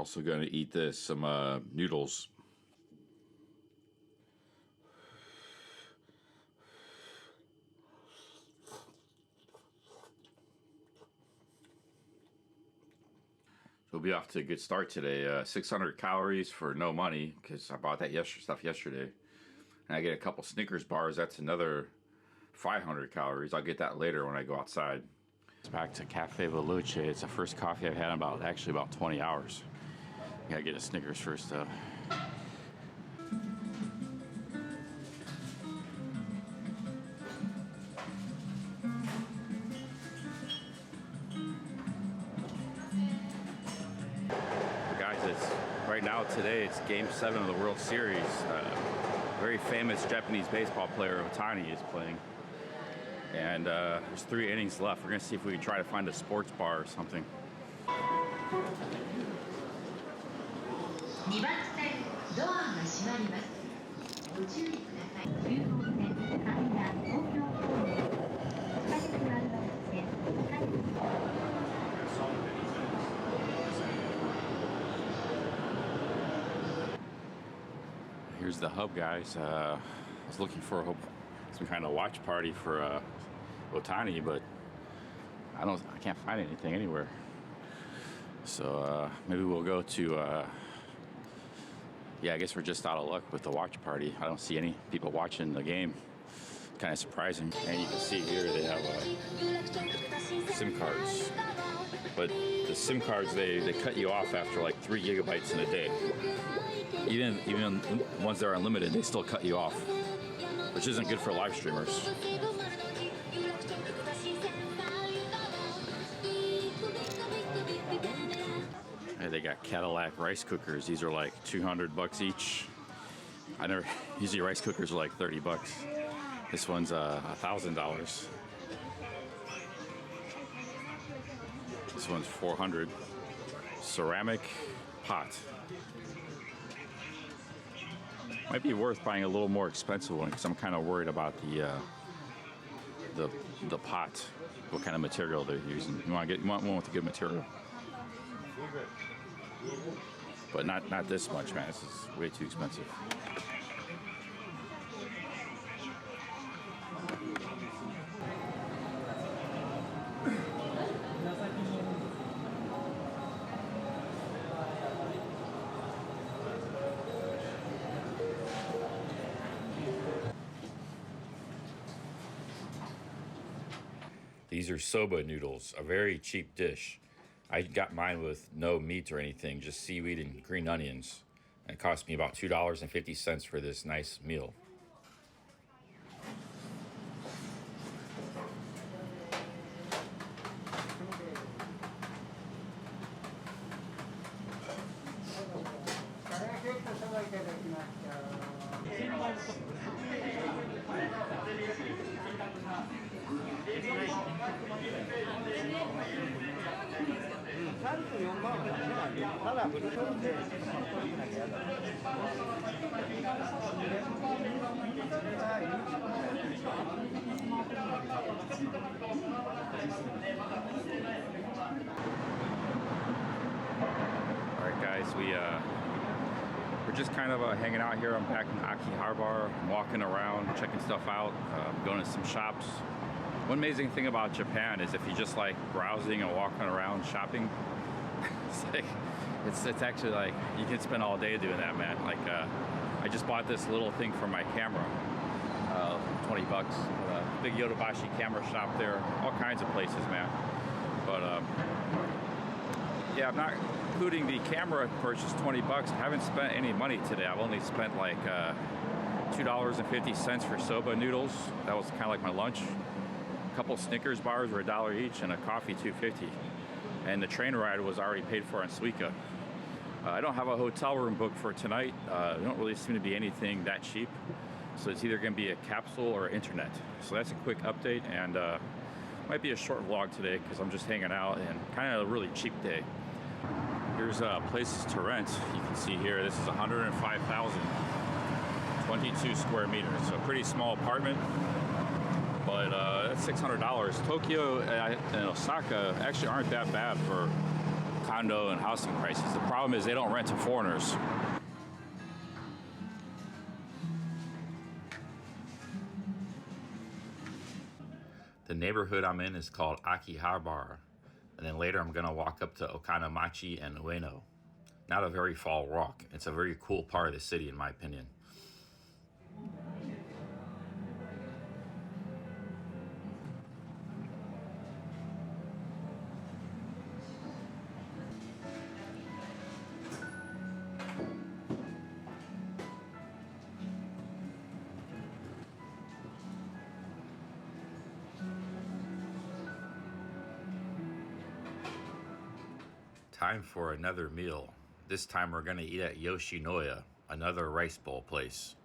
Also going to eat this, some noodles. We'll be off to a good start today. 600 calories for no money because I bought that stuff yesterday. And I get a couple Snickers bars. That's another 500 calories. I'll get that later when I go outside. It's back to Cafe Veloce. It's the first coffee I've had in about 20 hours. Gotta get a Snickers first though. Right now, today, it's Game 7 of the World Series. Very famous Japanese baseball player, Ohtani, is playing. And there's 3 innings left. We're going to see if we can try to find a sports bar or something. Here's the hub, guys. I was looking for some kind of watch party for Ohtani, but I can't find anything anywhere. So maybe we'll go to. Yeah, I guess we're just out of luck with the watch party. I don't see any people watching the game. Kind of surprising. And you can see here they have SIM cards, but the SIM cards they cut you off after like 3 gigabytes in a day. Even ones that are unlimited, they still cut you off, which isn't good for live streamers. Hey, they got Cadillac rice cookers. These are like $200 each. Usually rice cookers are like $30. This one's $1,000. This one's $400. Ceramic pot. Might be worth buying a little more expensive one because I'm kind of worried about the pot, what kind of material they're using. You want one with a good material, but not this much, man. This is way too expensive. These are soba noodles, a very cheap dish. I got mine with no meat or anything, just seaweed and green onions. And it cost me about $2.50 for this nice meal. Alright guys, we're just kind of hanging out here. I'm back in Akihabara. I'm walking around, checking stuff out, going to some shops. One amazing thing about Japan is if you just like browsing and walking around shopping, it's actually like you can spend all day doing that, man. Like I just bought this little thing for my camera, $20. Big Yodobashi camera shop there, all kinds of places, man. But yeah, I'm not including the camera purchase, $20. I haven't spent any money today. I've only spent like $2.50 for soba noodles. That was kind of like my lunch. A couple Snickers bars were $1 each, and a coffee $2.50. And the train ride was already paid for on Suica. I don't have a hotel room booked for tonight. There don't really seem to be anything that cheap. So it's either going to be a capsule or internet. So that's a quick update, and might be a short vlog today because I'm just hanging out and kind of a really cheap day. Here's places to rent. You can see here, this is 105,000, 22 square meters. So a pretty small apartment, but that's $600. Tokyo and Osaka actually aren't that bad for condo and housing prices. The problem is they don't rent to foreigners. The neighborhood I'm in is called Akihabara, and then later I'm gonna walk up to Okonomachi and Ueno. Not a very far walk. It's a very cool part of the city in my opinion. Time for another meal. This time we're gonna eat at Yoshinoya, another rice bowl place.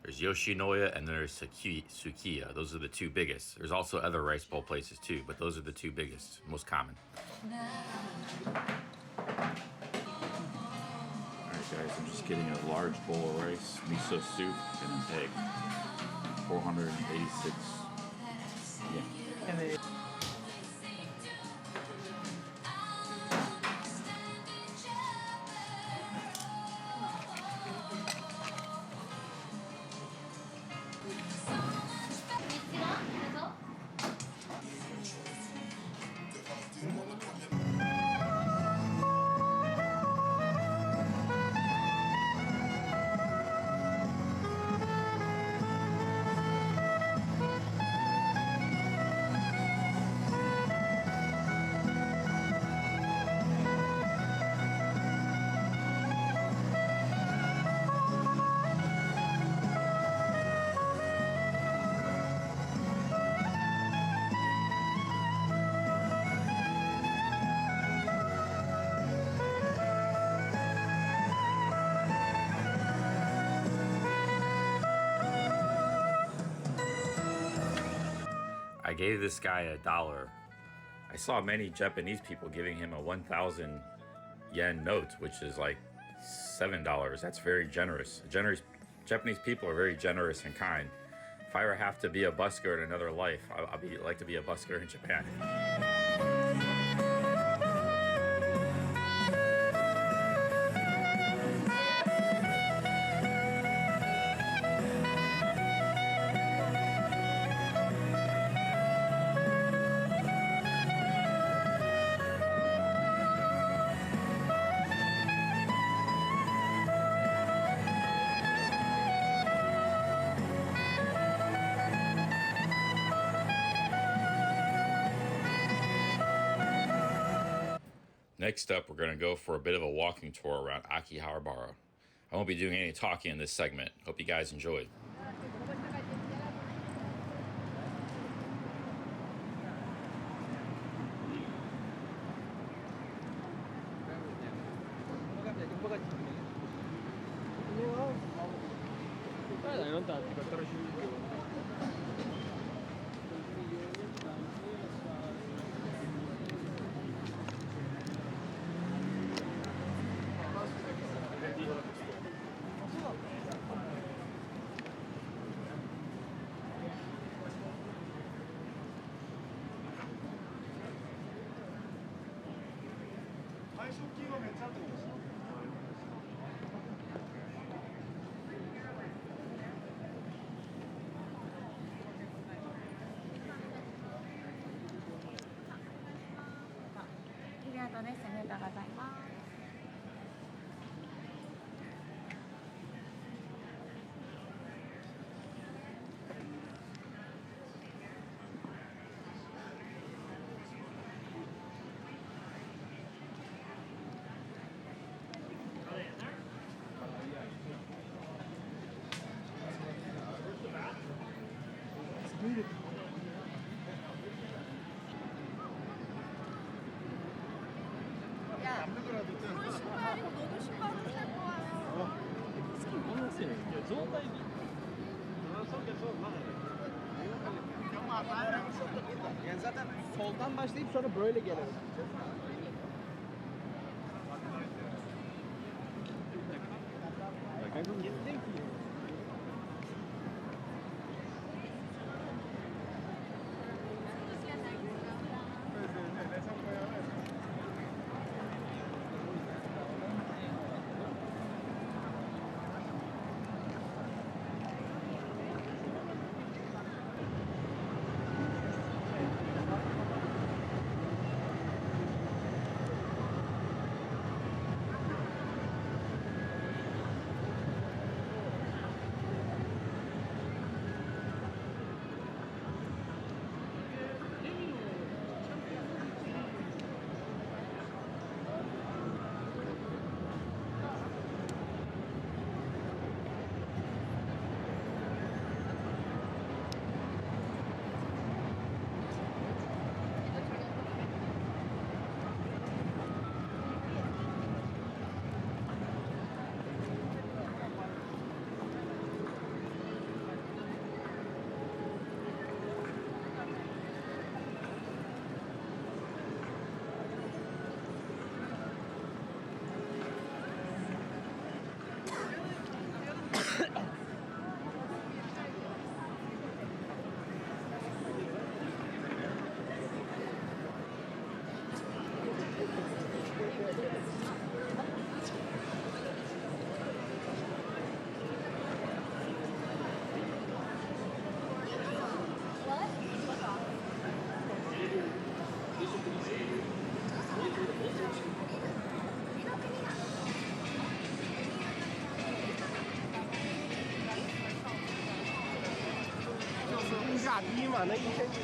There's Yoshinoya and there's Sukiya. Those are the two biggest. There's also other rice bowl places too, but those are the two biggest, most common. Alright guys, I'm just getting a large bowl of rice, miso soup, and an egg. 486 yen. I gave this guy $1. I saw many Japanese people giving him a 1,000 yen note, which is like $7. That's very generous. Japanese people are very generous and kind. If I ever have to be a busker in another life, I'd like to be a busker in Japan. Next up, we're going to go for a bit of a walking tour around Akihabara. I won't be doing any talking in this segment. Hope you guys enjoy. Yani zaten soldan başlayıp sonra böyle gelelim. 价低嘛，那1000几。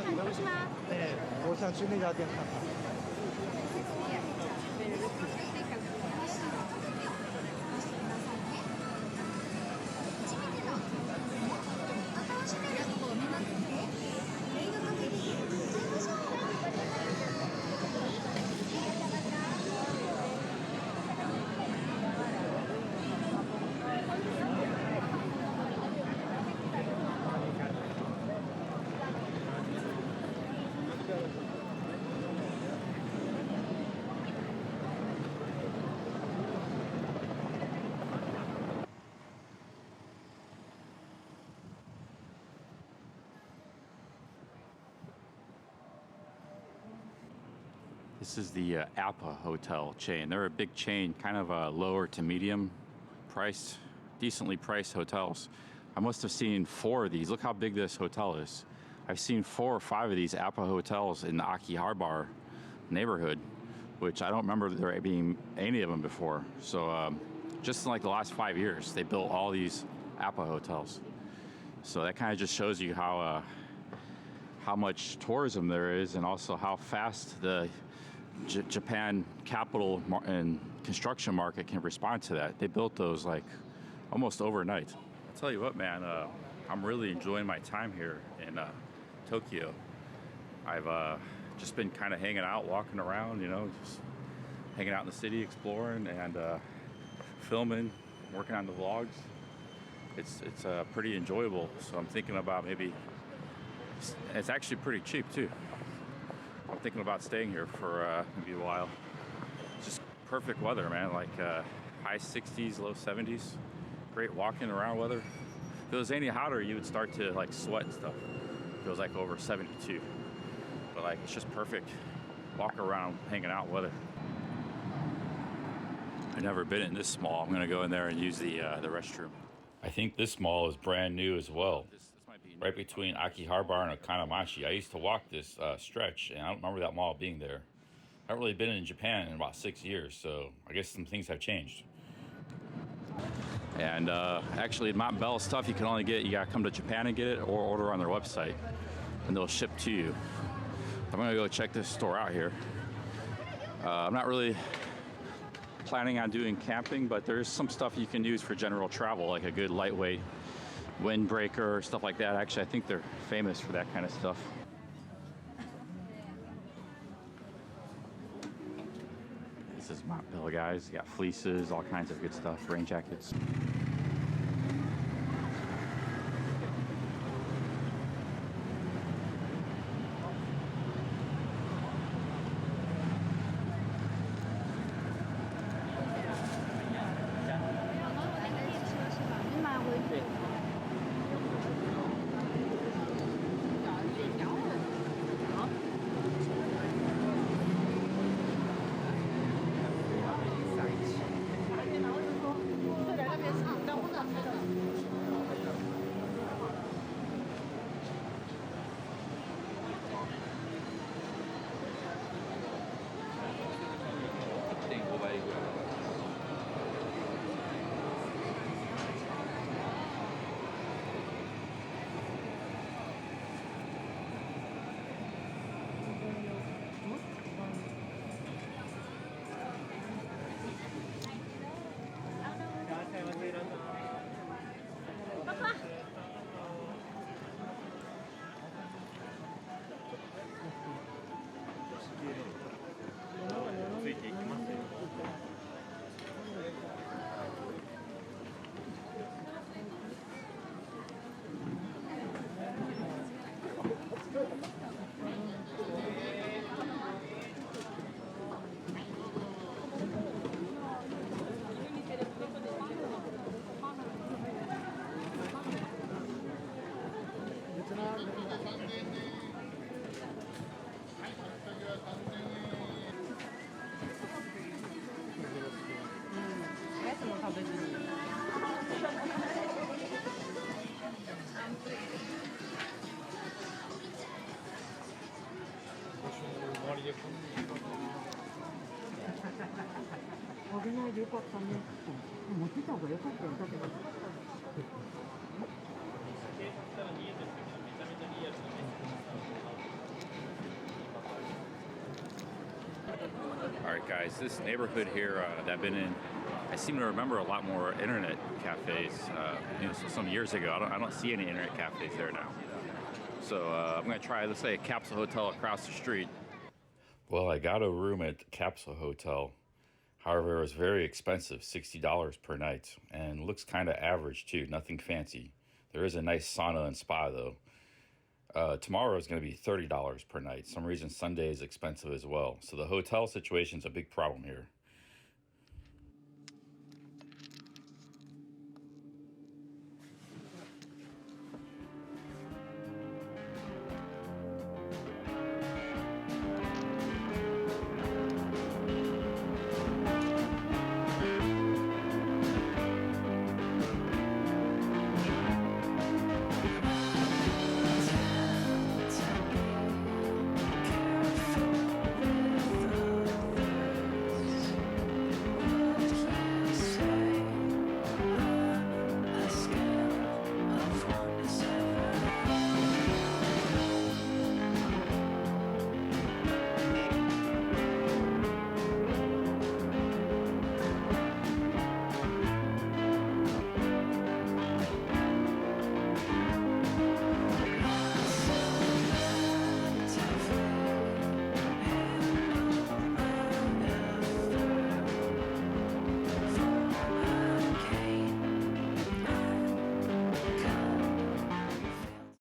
很多是吗？哎，我想去那家店看看。This is the Appa Hotel chain. They're a big chain, kind of lower to medium priced, decently priced hotels. I must have seen 4 of these. Look how big this hotel is. I've seen 4 or 5 of these Appa hotels in the Akihabara neighborhood, which I don't remember there being any of them before. So just in like the last 5 years, they built all these Appa hotels. So that kind of just shows you how much tourism there is, and also how fast the Japan capital and construction market can respond to that. They built those like almost overnight. I'll tell you what, man, I'm really enjoying my time here in Tokyo. I've just been kind of hanging out, walking around, you know, just hanging out in the city, exploring and filming, working on the vlogs. It's pretty enjoyable. So I'm thinking about maybe, it's actually pretty cheap too. I'm thinking about staying here for maybe a while. Just perfect weather, man. Like high 60s, low 70s. Great walking around weather. If it was any hotter, you would start to like sweat and stuff. It was like over 72. But like, it's just perfect. Walk around, hanging out weather. I've never been in this mall. I'm gonna go in there and use the restroom. I think this mall is brand new as well. Right between Akihabara and Okanamachi. I used to walk this stretch, and I don't remember that mall being there. I haven't really been in Japan in about 6 years, so I guess some things have changed. And actually, Mount Bell stuff you can only get, you gotta come to Japan and get it, or order on their website, and they'll ship to you. I'm gonna go check this store out here. I'm not really planning on doing camping, but there's some stuff you can use for general travel, like a good lightweight windbreaker, stuff like that. Actually, I think they're famous for that kind of stuff. This is Mount Bell, guys. You got fleeces, all kinds of good stuff, rain jackets. れないでよかったね。持ってた方がよかったよ。だけど。All right, guys, this neighborhood here that I've been in, I seem to remember a lot more internet cafes. So some years ago, I don't see any internet cafes there now. So I'm gonna try, let's say, a Capsule Hotel across the street. Well, I got a room at the Capsule Hotel. However, it was very expensive, $60 per night, and looks kind of average too, nothing fancy. There is a nice sauna and spa though. Tomorrow is going to be $30 per night. Some reason Sunday is expensive as well. So the hotel situation is a big problem here.